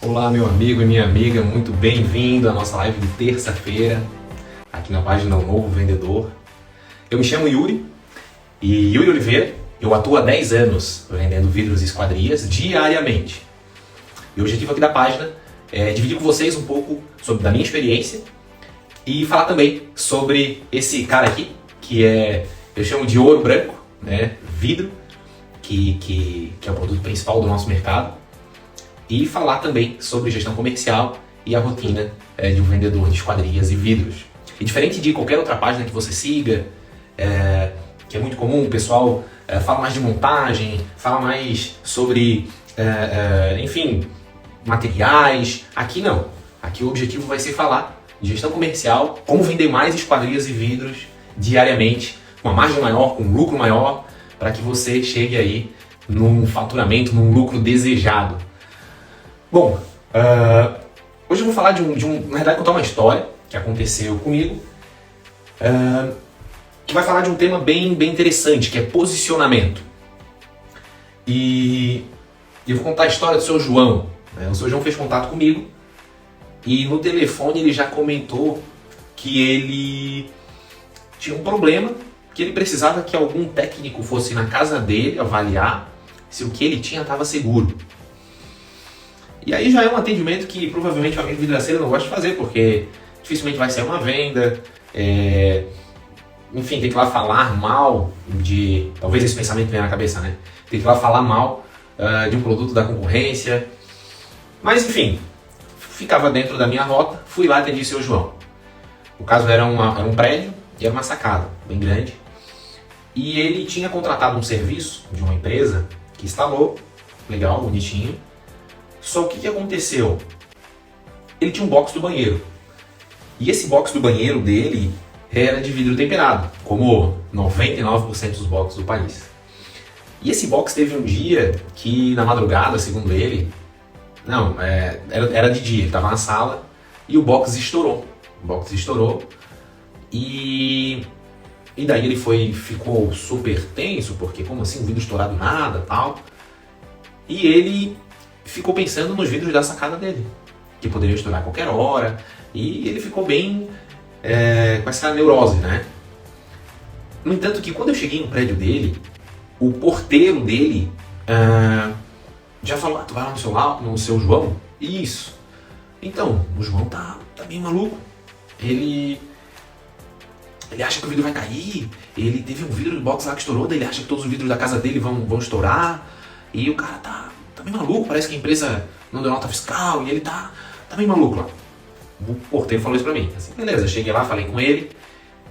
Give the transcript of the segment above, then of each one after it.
Olá, meu amigo e minha amiga, muito bem-vindo à nossa live de terça-feira, aqui na página O Novo Vendedor. Eu me chamo Yuri Oliveira, eu atuo há 10 anos vendendo vidros e esquadrias diariamente. E o objetivo aqui da página é dividir com vocês um pouco da minha experiência e falar também sobre esse cara aqui, eu chamo de ouro branco, né, vidro, que é o produto principal do nosso mercado. E falar também sobre gestão comercial e a rotina de um vendedor de esquadrias e vidros. E diferente de qualquer outra página que você siga, que é muito comum, o pessoal fala mais de montagem, fala mais sobre, enfim, materiais. Aqui não. Aqui o objetivo vai ser falar de gestão comercial, como vender mais esquadrias e vidros diariamente, com uma margem maior, com um lucro maior, para que você chegue aí num faturamento, num lucro desejado. Bom, hoje eu vou falar na verdade contar uma história que aconteceu comigo, que vai falar de um tema bem interessante, que é posicionamento. E eu vou contar a história do seu João. O seu João fez contato comigo e no telefone ele já comentou que ele tinha um problema, que ele precisava que algum técnico fosse na casa dele avaliar se o que ele tinha estava seguro. E aí já é um atendimento que provavelmente o amigo vidraceiro não gosta de fazer, porque dificilmente vai ser uma venda, enfim, tem que ir lá falar mal de... Talvez esse pensamento venha na cabeça, né? Tem que ir lá falar mal de um produto da concorrência. Mas enfim, ficava dentro da minha rota, fui lá e atendi o seu João. O caso era um prédio e era uma sacada bem grande. E ele tinha contratado um serviço de uma empresa que instalou, legal, bonitinho. Só que o que aconteceu? Ele tinha um box do banheiro. E esse box do banheiro dele era de vidro temperado, como 99% dos boxes do país. E esse box teve um dia que, na madrugada, segundo ele, era de dia, ele estava na sala e o box estourou. O box estourou e daí ele ficou super tenso, porque como assim, um vidro estourado nada, tal. E ele ficou pensando nos vidros da sacada dele, que poderiam estourar a qualquer hora, e ele ficou bem com essa neurose, né? No entanto, que quando eu cheguei no prédio dele, o porteiro dele já falou: tu vai lá no seu João? Isso. Então, o João tá meio maluco. Ele acha que o vidro vai cair, ele teve um vidro do box lá que estourou, daí ele acha que todos os vidros da casa dele vão estourar, e o cara tá meio maluco, parece que a empresa não deu nota fiscal e ele tá meio maluco lá. O porteiro falou isso pra mim. Assim, beleza, cheguei lá, falei com ele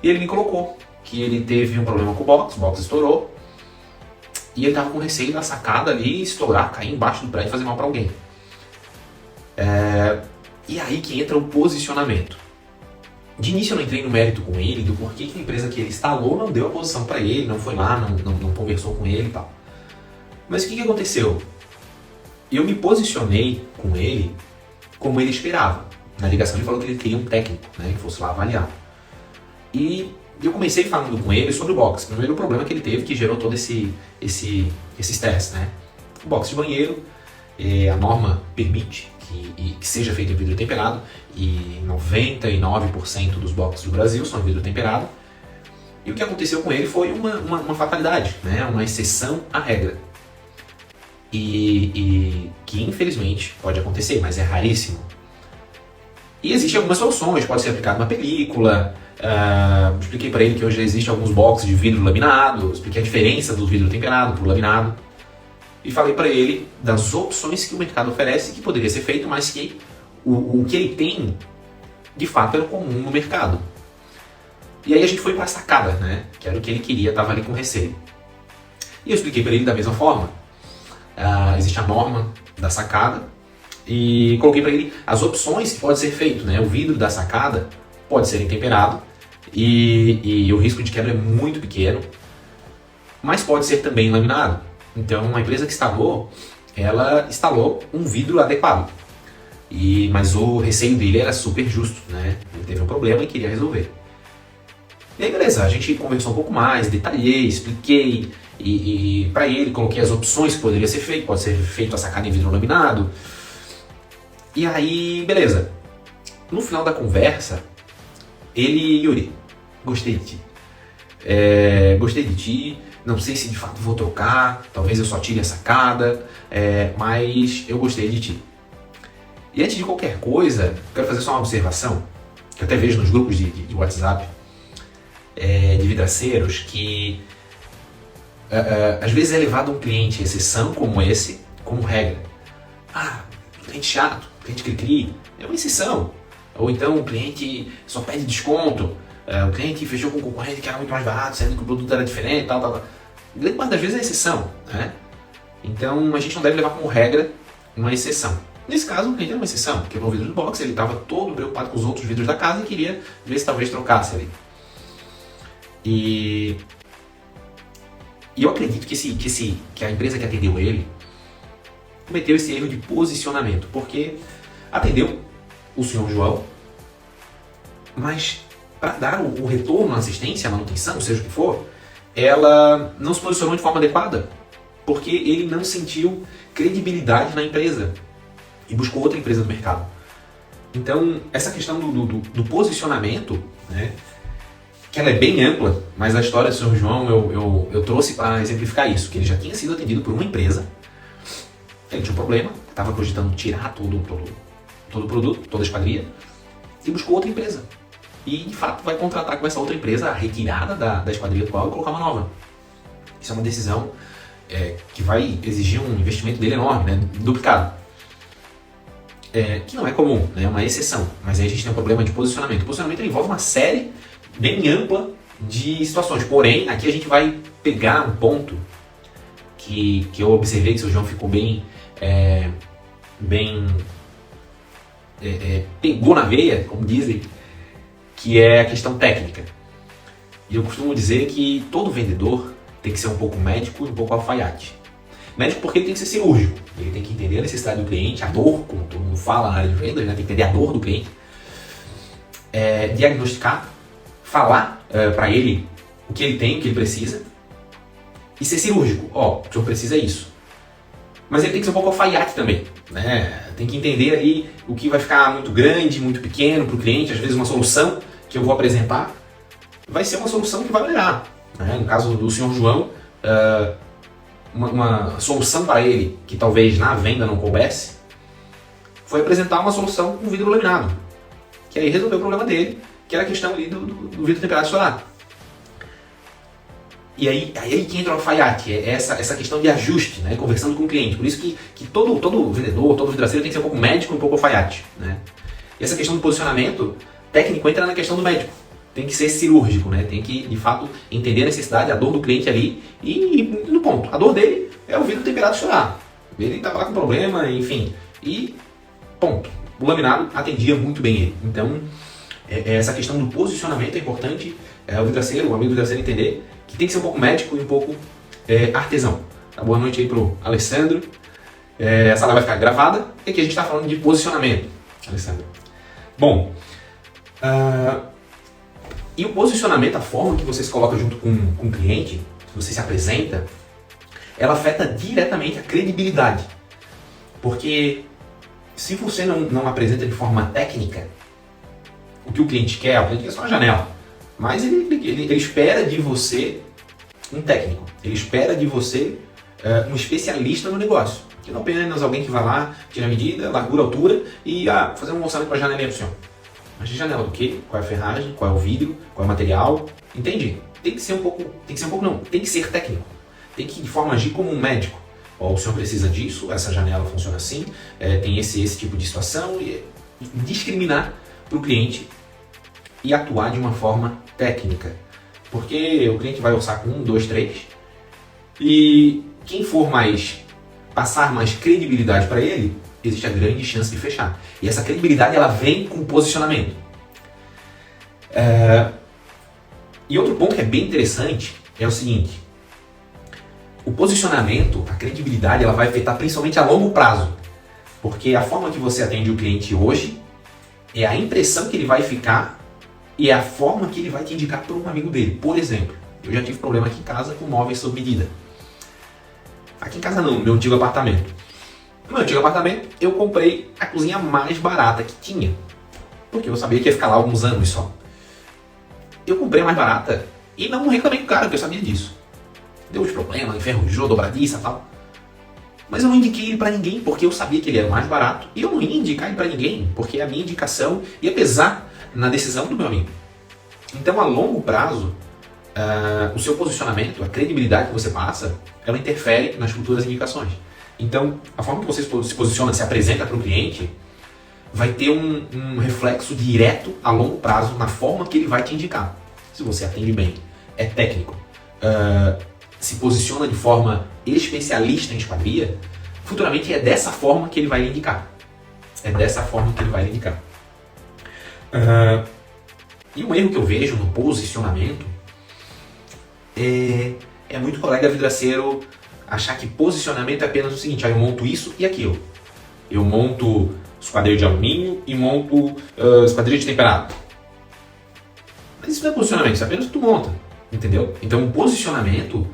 e ele me colocou que ele teve um problema com o box estourou e ele tava com receio da sacada ali estourar, cair embaixo do prédio e fazer mal pra alguém. E aí que entra o posicionamento. De início eu não entrei no mérito com ele do porquê que a empresa que ele instalou não deu a posição pra ele, não foi lá, não conversou com ele e tal. Mas o que aconteceu? Eu me posicionei com ele como ele esperava. Na ligação ele falou que ele queria um técnico, né, que fosse lá avaliar. E eu comecei falando com ele sobre o box. Primeiro o problema que ele teve, que gerou todo esse estresse, né? O box de banheiro, a norma permite que seja feito em vidro temperado, e 99% dos boxes do Brasil são em vidro temperado. E o que aconteceu com ele foi uma fatalidade, né? Uma exceção à regra. E que infelizmente pode acontecer, mas é raríssimo. E existem algumas soluções, pode ser aplicado uma película. Expliquei para ele que hoje existem alguns boxes de vidro laminado, expliquei a diferença do vidro temperado para o laminado. E falei para ele das opções que o mercado oferece que poderia ser feito, mas que o que ele tem, de fato, era comum no mercado. E aí a gente foi para a sacada, né? Que era o que ele queria, estava ali com receio. E eu expliquei para ele da mesma forma. Existe a norma da sacada e coloquei para ele as opções que pode ser feito, né? O vidro da sacada pode ser temperado e o risco de quebra é muito pequeno, mas pode ser também laminado. Então a empresa que instalou, ela instalou um vidro adequado, mas o receio dele era super justo, né? Ele teve um problema e queria resolver. E aí beleza, a gente conversou um pouco mais, detalhei, expliquei, e para ele coloquei as opções que poderia ser feito. Pode ser feito a sacada em vidro laminado, E aí, beleza. No final da conversa, Yuri, gostei de ti. Gostei de ti, não sei se de fato vou trocar, talvez eu só tire a sacada, mas eu gostei de ti. E antes de qualquer coisa, quero fazer só uma observação, que eu até vejo nos grupos de WhatsApp, de vidraceiros, que às vezes é levado um cliente exceção como esse, como regra. Cliente chato, cliente cri-cri, é uma exceção. Ou então o cliente só pede desconto, o cliente fechou com um concorrente que era muito mais barato, sendo que o produto era diferente, tal. Grande parte das vezes é exceção, né? Então a gente não deve levar como regra uma exceção. Nesse caso, o cliente era uma exceção, quebrou o vidro do box, ele estava todo preocupado com os outros vidros da casa e queria ver se talvez trocasse ali. E eu acredito que a empresa que atendeu ele cometeu esse erro de posicionamento, porque atendeu o senhor João, mas para dar o retorno, a assistência, a manutenção, seja o que for, ela não se posicionou de forma adequada, porque ele não sentiu credibilidade na empresa e buscou outra empresa do mercado. Então, essa questão do posicionamento, né, que ela é bem ampla, mas a história do senhor João eu trouxe para exemplificar isso, que ele já tinha sido atendido por uma empresa, ele tinha um problema, estava cogitando tirar todo o produto, toda a esquadria, e buscou outra empresa. E, de fato, vai contratar com essa outra empresa a retirada da esquadria atual e colocar uma nova. Isso é uma decisão que vai exigir um investimento dele enorme, né, duplicado. Que não é comum, né, é uma exceção. Mas aí a gente tem um problema de posicionamento. O posicionamento envolve uma série bem ampla de situações. Porém, aqui a gente vai pegar um ponto que eu observei que o seu João ficou pegou na veia, como dizem, que é a questão técnica. E eu costumo dizer que todo vendedor tem que ser um pouco médico e um pouco alfaiate. Médico porque ele tem que ser cirúrgico, ele tem que entender a necessidade do cliente, a dor, como todo mundo fala na área de vendas, né? Tem que entender a dor do cliente, diagnosticar, falar para ele o que ele tem, o que ele precisa, e ser cirúrgico. O senhor precisa isso. Mas ele tem que ser um pouco alfaiate também, né? Tem que entender ali o que vai ficar muito grande, muito pequeno para o cliente. Às vezes uma solução que eu vou apresentar vai ser uma solução que vai melhorar, né? No caso do senhor João, uma solução para ele que talvez na venda não coubesse foi apresentar uma solução com vidro laminado, que aí resolveu o problema dele, que era a questão ali do vidro temperado solar. E aí que entra o alfaiate, essa questão de ajuste, né, conversando com o cliente. Por isso que todo vendedor, todo vidraceiro tem que ser um pouco médico e um pouco alfaiate, né? E essa questão do posicionamento técnico entra na questão do médico. Tem que ser cirúrgico, né? Tem que, de fato, entender a necessidade, a dor do cliente ali e no ponto. A dor dele é o vidro temperado solar. Ele estava lá com problema, enfim. E ponto. O laminado atendia muito bem ele. Então, essa questão do posicionamento é importante. O vidraceiro, o amigo vidraceiro entender que tem que ser um pouco médico e um pouco artesão. Tá? Boa noite aí pro Alessandro. Essa live vai ficar gravada e aqui a gente está falando de posicionamento, Alessandro. Bom, e o posicionamento, a forma que você se coloca junto com o cliente, que você se apresenta, ela afeta diretamente a credibilidade. Porque se você não apresenta de forma técnica o que o cliente quer só uma janela. Mas ele espera de você um técnico, ele espera de você um especialista no negócio, que não apenas alguém que vai lá, tira a medida, largura, altura e fazer um orçamento para a janelinha pro senhor. Mas de janela do quê? Qual é a ferragem? Qual é o vidro? Qual é o material? Entendi. Tem que ser técnico. Tem que de forma agir como um médico. O senhor precisa disso, essa janela funciona assim, tem esse tipo de situação, e discriminar para o cliente e atuar de uma forma técnica. Porque o cliente vai orçar com 1, 2, 3 e quem for passar mais credibilidade para ele, existe a grande chance de fechar. E essa credibilidade ela vem com posicionamento. E outro ponto que é bem interessante é o seguinte: o posicionamento, a credibilidade, ela vai afetar principalmente a longo prazo. Porque a forma que você atende o cliente hoje é a impressão que ele vai ficar e é a forma que ele vai te indicar para um amigo dele. Por exemplo, eu já tive problema aqui em casa com móveis sob medida. Aqui em casa não, no meu antigo apartamento. No meu antigo apartamento, eu comprei a cozinha mais barata que tinha, porque eu sabia que ia ficar lá alguns anos só. Eu comprei a mais barata e não reclamei com o cara, porque eu sabia disso. Deu uns problemas, enferrujou, dobradiça e tal. Mas eu não indiquei ele pra ninguém, porque eu sabia que ele era o mais barato. E eu não ia indicar ele pra ninguém, porque a minha indicação ia pesar na decisão do meu amigo. Então, a longo prazo, o seu posicionamento, a credibilidade que você passa, ela interfere nas futuras indicações. Então, a forma que você se posiciona, se apresenta para o cliente, vai ter um reflexo direto a longo prazo na forma que ele vai te indicar. Se você atende bem, é técnico, se posiciona de forma especialista em esquadria, futuramente é dessa forma que ele vai lhe indicar. É dessa forma que ele vai lhe indicar. E um erro que eu vejo no posicionamento é muito colega vidraceiro achar que posicionamento é apenas o seguinte: eu monto isso e aquilo. Eu monto esquadrilha de alumínio e monto esquadrilha de temperado. Mas isso não é posicionamento, isso é apenas o que tu monta, entendeu? Então o posicionamento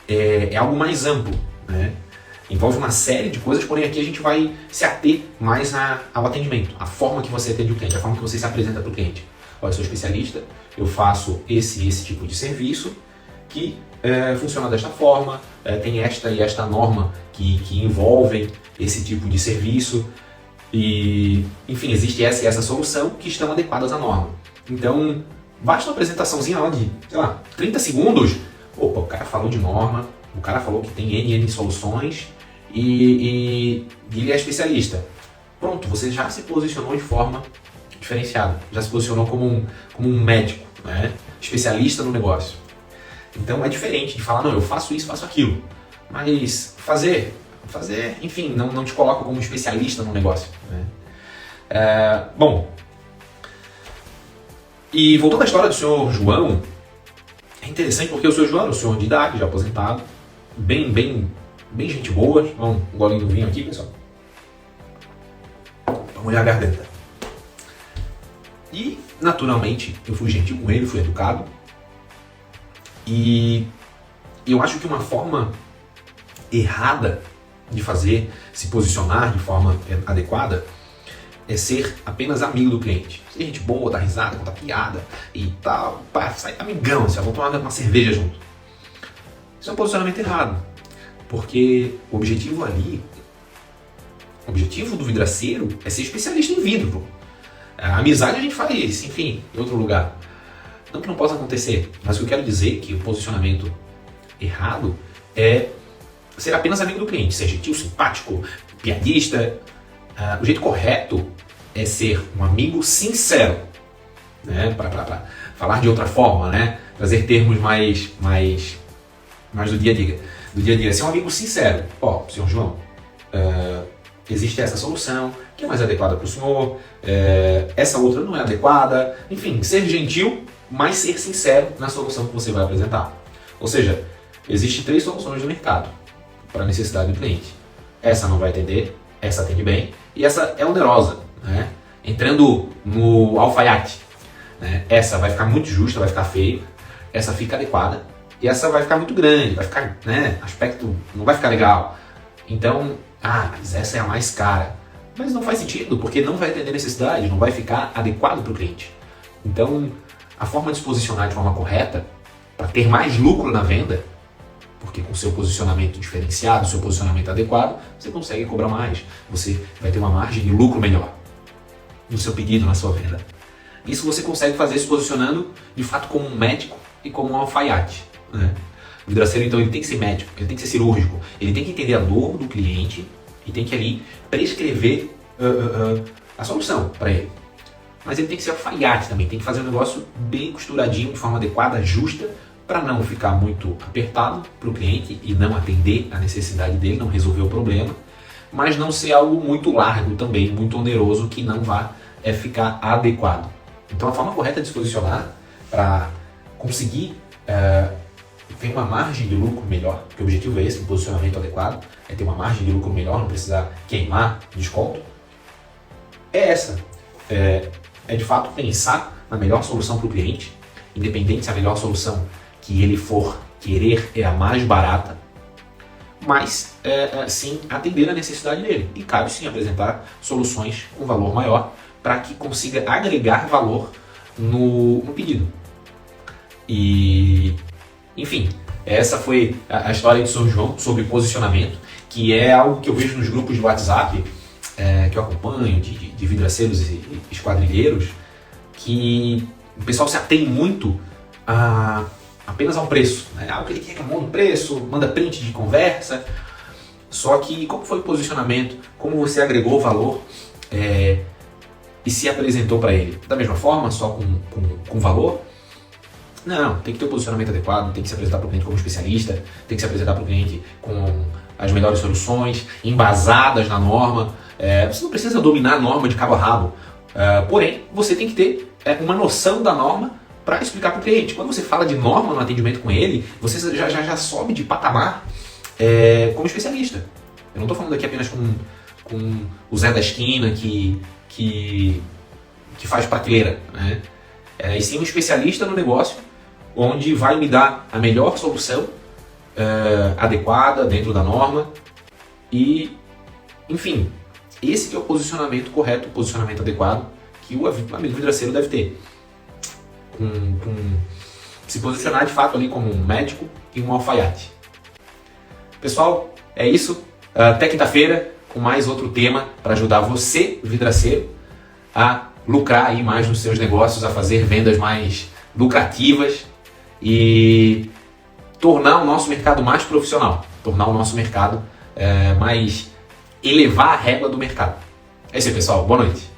é algo mais amplo, né? Envolve uma série de coisas, porém aqui a gente vai se ater mais ao atendimento, a forma que você atende o cliente, a forma que você se apresenta para o cliente. Olha, eu sou especialista, eu faço esse tipo de serviço que funciona desta forma, tem esta e esta norma que envolvem esse tipo de serviço e, enfim, existe essa e essa solução que estão adequadas à norma. Então, basta uma apresentaçãozinha lá de, sei lá, 30 segundos, opa, o cara falou de norma, o cara falou que tem N soluções e ele é especialista. Pronto, você já se posicionou de forma diferenciada, já se posicionou como um médico, né? Especialista no negócio. Então é diferente de falar, não, eu faço isso, faço aquilo. Mas fazer, enfim, não te coloca como especialista no negócio, né? Bom, e voltando à história do senhor João, é interessante porque o senhor João era um senhor de idade, já aposentado, bem gente boa. Vamos um golinho do vinho aqui, pessoal, pra molhar a garganta. E, naturalmente, eu fui gentil com ele, fui educado. E eu acho que uma forma errada de fazer, se posicionar de forma adequada, é ser apenas amigo do cliente. Ser gente boa, dar risada, contar piada e tal, sair amigão, assim, vamos tomar uma cerveja junto. Isso é um posicionamento errado, porque o objetivo do vidraceiro é ser especialista em vidro, pô. A amizade a gente faz, enfim, em outro lugar. Não que não possa acontecer, mas o que eu quero dizer é que o posicionamento errado é ser apenas amigo do cliente, ser gentil, simpático, piadista. O jeito correto é ser um amigo sincero, né? Para falar de outra forma, né? Trazer termos mais do dia a dia. Ser um amigo sincero. Ó, senhor João, existe essa solução que é mais adequada para o senhor, essa outra não é adequada. Enfim, ser gentil, mas ser sincero na solução que você vai apresentar. Ou seja, existem 3 soluções no mercado para a necessidade do cliente. Essa não vai atender, essa atende bem e essa é onerosa, né? Entrando no alfaiate, né? Essa vai ficar muito justa, vai ficar feio, essa fica adequada e essa vai ficar muito grande, vai ficar, né? Aspecto não vai ficar legal. Então, mas essa é a mais cara. Mas não faz sentido, porque não vai atender necessidade, não vai ficar adequado para o cliente. Então, a forma de se posicionar de forma correta, para ter mais lucro na venda, porque com o seu posicionamento diferenciado, seu posicionamento adequado, você consegue cobrar mais. Você vai ter uma margem de lucro melhor no seu pedido, na sua venda. Isso você consegue fazer se posicionando, de fato, como um médico e como um alfaiate, né? O vidraceiro, então, ele tem que ser médico, ele tem que ser cirúrgico, ele tem que entender a dor do cliente e tem que ali prescrever a solução para ele. Mas ele tem que ser alfaiate também, tem que fazer um negócio bem costuradinho, de forma adequada, justa, para não ficar muito apertado para o cliente e não atender a necessidade dele, não resolver o problema, mas não ser algo muito largo também, muito oneroso, que não vá ficar adequado. Então a forma correta de se posicionar para conseguir ter uma margem de lucro melhor, porque o objetivo é esse, um posicionamento adequado, é ter uma margem de lucro melhor, não precisar queimar desconto, é essa. É de fato pensar na melhor solução para o cliente, independente se a melhor solução que ele for querer é a mais barata, mas sim atender a necessidade dele. E cabe sim apresentar soluções com valor maior para que consiga agregar valor no pedido. E, enfim, essa foi a história de São João sobre posicionamento, que é algo que eu vejo nos grupos de WhatsApp que eu acompanho, de vidraceiros e esquadrilheiros, que o pessoal se atém muito apenas ao preço, né? O que ele quer, manda o preço, manda print de conversa. Só que como foi o posicionamento, como você agregou valor e se apresentou para ele? Da mesma forma, só com valor? Não, tem que ter o posicionamento adequado, tem que se apresentar para o cliente como especialista, tem que se apresentar para o cliente com as melhores soluções, embasadas na norma. Você não precisa dominar a norma de cabo a rabo, porém, você tem que ter uma noção da norma para explicar para o cliente. Quando você fala de norma no atendimento com ele, você já sobe de patamar como especialista. Eu não estou falando aqui apenas com o Zé da esquina que faz prateleira, né? E sim um especialista no negócio, onde vai me dar a melhor solução adequada dentro da norma e, enfim, esse que é o posicionamento correto, o posicionamento adequado que o amigo vidraceiro deve ter. Se posicionar de fato ali como um médico e um alfaiate. Pessoal, é isso. Até quinta-feira com mais outro tema para ajudar você, vidraceiro, a lucrar aí mais nos seus negócios, a fazer vendas mais lucrativas e tornar o nosso mercado mais profissional, tornar o nosso mercado mais elevar a régua do mercado. É isso aí, pessoal. Boa noite.